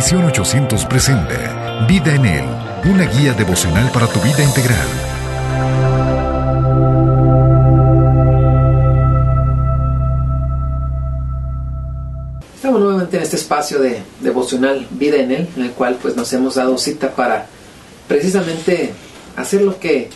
Misión 800 presenta Vida en Él, una guía devocional para tu vida integral. Estamos nuevamente en este espacio de devocional Vida en Él, en el cual pues nos hemos dado cita para precisamente hacer lo que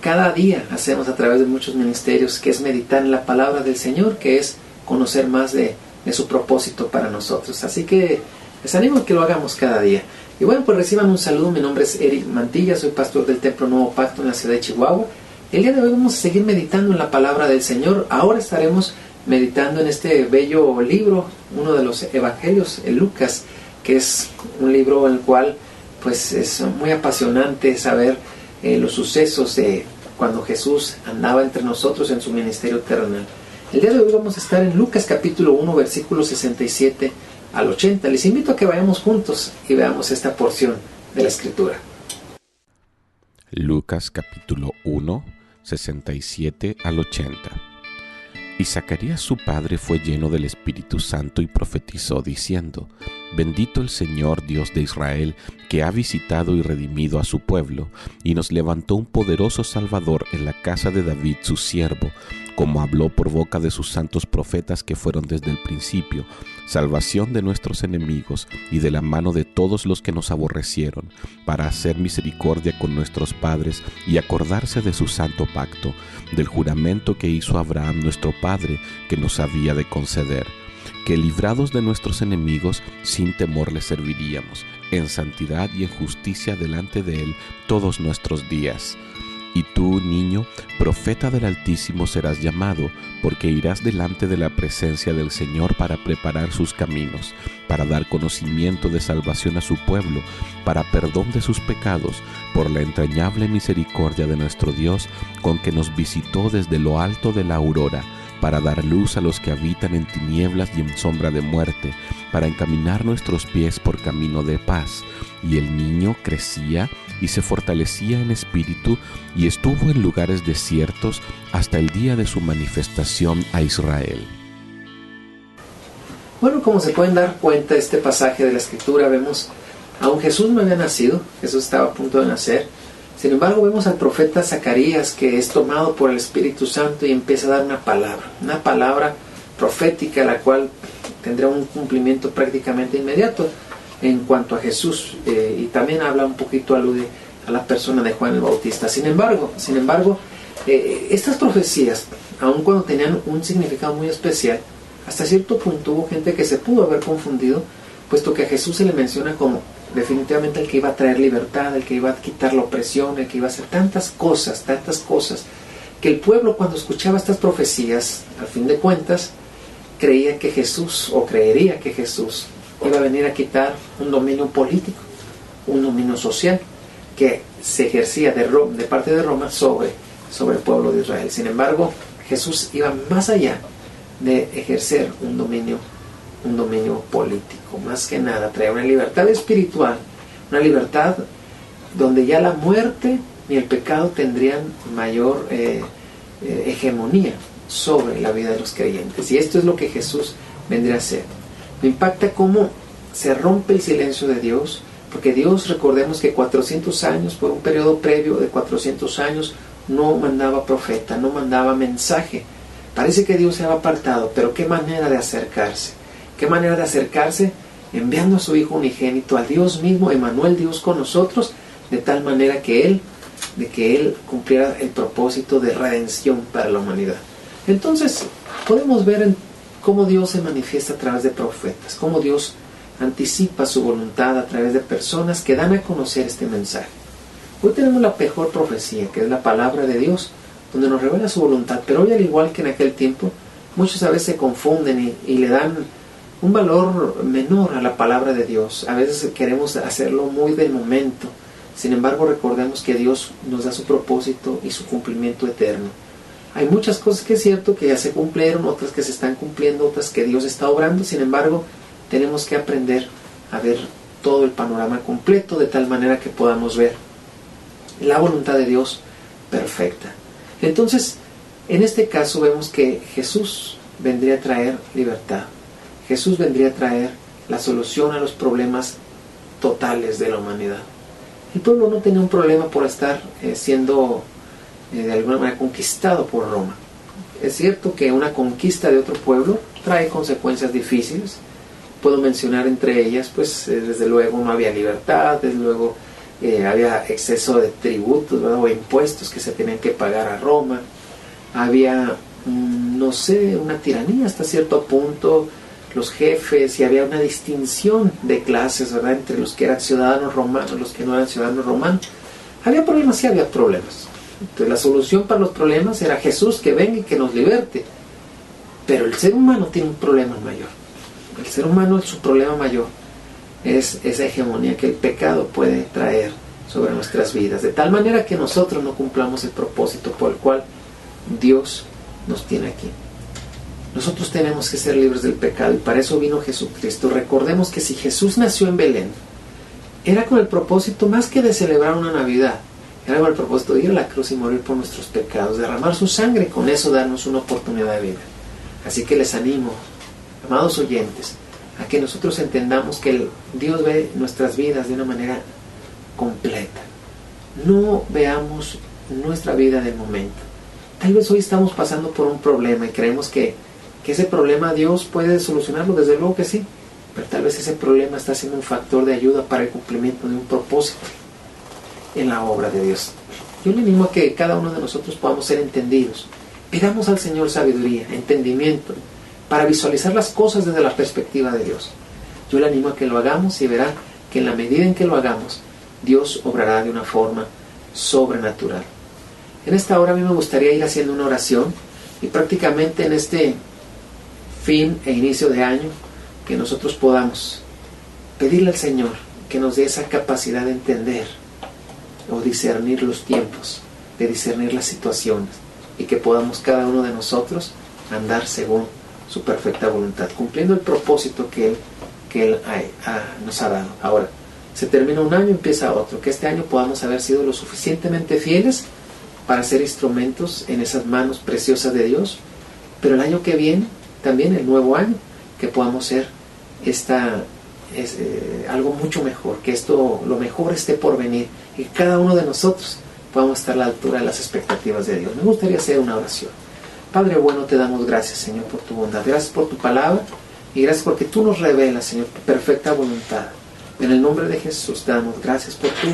cada día hacemos a través de muchos ministerios, que es meditar en la palabra del Señor, que es conocer más de su propósito para nosotros. Así que les animo a que lo hagamos cada día. Y bueno, pues reciban un saludo. Mi nombre es Eric Mantilla, soy pastor del Templo Nuevo Pacto en la ciudad de Chihuahua. El día de hoy vamos a seguir meditando en la palabra del Señor. Ahora estaremos meditando en este bello libro, uno de los evangelios, el Lucas, que es un libro en el cual pues es muy apasionante saber los sucesos de cuando Jesús andaba entre nosotros en su ministerio terrenal. El día de hoy vamos a estar en Lucas capítulo 1, versículos 67 al 80. Les invito a que vayamos juntos y veamos esta porción de la Escritura. Lucas capítulo 1, 67 al 80. Y Zacarías su padre fue lleno del Espíritu Santo y profetizó diciendo: Bendito el Señor Dios de Israel, que ha visitado y redimido a su pueblo, y nos levantó un poderoso Salvador en la casa de David su siervo, como habló por boca de sus santos profetas que fueron desde el principio, salvación de nuestros enemigos y de la mano de todos los que nos aborrecieron, para hacer misericordia con nuestros padres y acordarse de su santo pacto, del juramento que hizo Abraham nuestro padre, que nos había de conceder, que librados de nuestros enemigos, sin temor le serviríamos, en santidad y en justicia delante de él todos nuestros días. Y tú, niño, profeta del Altísimo serás llamado, porque irás delante de la presencia del Señor para preparar sus caminos, para dar conocimiento de salvación a su pueblo, para perdón de sus pecados, por la entrañable misericordia de nuestro Dios, con que nos visitó desde lo alto de la aurora, para dar luz a los que habitan en tinieblas y en sombra de muerte, para encaminar nuestros pies por camino de paz. Y el niño crecía y se fortalecía en espíritu, y estuvo en lugares desiertos hasta el día de su manifestación a Israel. Bueno, como se pueden dar cuenta, este pasaje de la Escritura vemos, aún Jesús no había nacido, Jesús estaba a punto de nacer. Sin embargo, vemos al profeta Zacarías, que es tomado por el Espíritu Santo y empieza a dar una palabra profética, la cual tendrá un cumplimiento prácticamente inmediato en cuanto a Jesús, y también habla un poquito, alude a la persona de Juan el Bautista. Sin embargo, estas profecías, aun cuando tenían un significado muy especial, hasta cierto punto hubo gente que se pudo haber confundido, puesto que a Jesús se le menciona como definitivamente el que iba a traer libertad, el que iba a quitar la opresión, el que iba a hacer tantas cosas, que el pueblo, cuando escuchaba estas profecías, al fin de cuentas, creería que Jesús iba a venir a quitar un dominio político, un dominio social que se ejercía de parte de Roma sobre el pueblo de Israel. Sin embargo, Jesús iba más allá de ejercer un dominio político. Más que nada traía una libertad espiritual, una libertad donde ya la muerte ni el pecado tendrían mayor hegemonía sobre la vida de los creyentes. Y esto es lo que Jesús vendría a hacer. Me impacta cómo se rompe el silencio de Dios, porque Dios, recordemos que 400 años, por un periodo previo de 400 años, no mandaba profeta, no mandaba mensaje. Parece que Dios se había apartado, pero qué manera de acercarse. Qué manera de acercarse enviando a su Hijo unigénito, a Dios mismo, Emmanuel, Dios con nosotros, de tal manera que Él cumpliera el propósito de redención para la humanidad. Entonces, podemos ver cómo Dios se manifiesta a través de profetas, cómo Dios anticipa su voluntad a través de personas que dan a conocer este mensaje. Hoy tenemos la mejor profecía, que es la palabra de Dios, donde nos revela su voluntad, pero hoy, al igual que en aquel tiempo, muchos a veces se confunden y le dan un valor menor a la palabra de Dios. A veces queremos hacerlo muy del momento. Sin embargo, recordemos que Dios nos da su propósito y su cumplimiento eterno. Hay muchas cosas que es cierto que ya se cumplieron, otras que se están cumpliendo, otras que Dios está obrando. Sin embargo, tenemos que aprender a ver todo el panorama completo, de tal manera que podamos ver la voluntad de Dios perfecta. Entonces, en este caso vemos que Jesús vendría a traer libertad. Jesús vendría a traer la solución a los problemas totales de la humanidad. El pueblo no tenía un problema por estar siendo de alguna manera conquistado por Roma. Es cierto que una conquista de otro pueblo trae consecuencias difíciles. Puedo mencionar entre ellas, pues desde luego no había libertad, desde luego había exceso de tributos, ¿verdad?, o impuestos que se tenían que pagar a Roma. Había, no sé, una tiranía hasta cierto punto, los jefes, y había una distinción de clases, ¿verdad?, entre los que eran ciudadanos romanos y los que no eran ciudadanos romanos. Había problemas, sí había problemas. Entonces la solución para los problemas era Jesús, que venga y que nos liberte. Pero el ser humano tiene un problema mayor. El ser humano, su problema mayor es esa hegemonía que el pecado puede traer sobre nuestras vidas, de tal manera que nosotros no cumplamos el propósito por el cual Dios nos tiene aquí. Nosotros tenemos que ser libres del pecado, y para eso vino Jesucristo. Recordemos que si Jesús nació en Belén, era con el propósito más que de celebrar una Navidad, era con el propósito de ir a la cruz y morir por nuestros pecados, derramar su sangre, con eso darnos una oportunidad de vida. Así que les animo, amados oyentes, a que nosotros entendamos que Dios ve nuestras vidas de una manera completa. No veamos nuestra vida de momento. Tal vez hoy estamos pasando por un problema y creemos que ese problema Dios puede solucionarlo, desde luego que sí, pero tal vez ese problema está siendo un factor de ayuda para el cumplimiento de un propósito en la obra de Dios. Yo le animo a que cada uno de nosotros podamos ser entendidos. Pidamos al Señor sabiduría, entendimiento, para visualizar las cosas desde la perspectiva de Dios. Yo le animo a que lo hagamos y verá que en la medida en que lo hagamos, Dios obrará de una forma sobrenatural. En esta hora a mí me gustaría ir haciendo una oración, y prácticamente en este fin e inicio de año, que nosotros podamos pedirle al Señor que nos dé esa capacidad de entender o discernir los tiempos, de discernir las situaciones, y que podamos cada uno de nosotros andar según su perfecta voluntad, cumpliendo el propósito que Él nos ha dado. Ahora, se termina un año, empieza otro. Que este año podamos haber sido lo suficientemente fieles para ser instrumentos en esas manos preciosas de Dios, pero el año que viene, también el nuevo año, que podamos ser algo mucho mejor, que lo mejor esté por venir, y cada uno de nosotros podamos estar a la altura de las expectativas de Dios. Me gustaría hacer una oración. Padre bueno, te damos gracias, Señor, por tu bondad, gracias por tu palabra, y gracias porque tú nos revelas, Señor, tu perfecta voluntad. En el nombre de Jesús te damos gracias por tu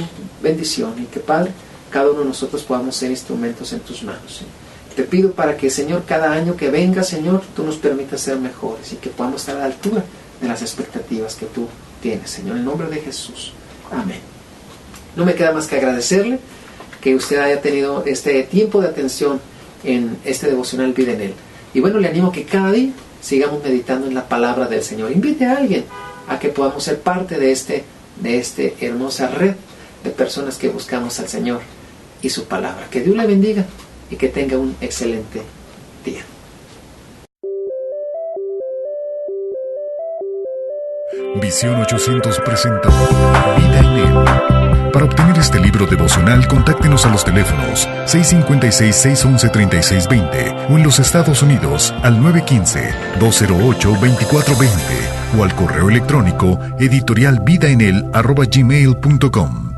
bendición, y que, Padre, cada uno de nosotros podamos ser instrumentos en tus manos, Señor. Te pido para que, Señor, cada año que venga, Señor, tú nos permitas ser mejores, y que podamos estar a la altura de las expectativas que tú tienes, Señor, en el nombre de Jesús. Amén. No me queda más que agradecerle que usted haya tenido este tiempo de atención en este devocional Vida en Él. Y bueno, le animo que cada día sigamos meditando en la palabra del Señor. Invite a alguien a que podamos ser parte de esta hermosa red de personas que buscamos al Señor y su palabra. Que Dios le bendiga y que tenga un excelente día. Visión 800 presentó Vida en Él. Para obtener este libro devocional, contáctenos a los teléfonos 656-611-3620 o en los Estados Unidos al 915-208-2420 o al correo electrónico editorialvidaenel@gmail.com.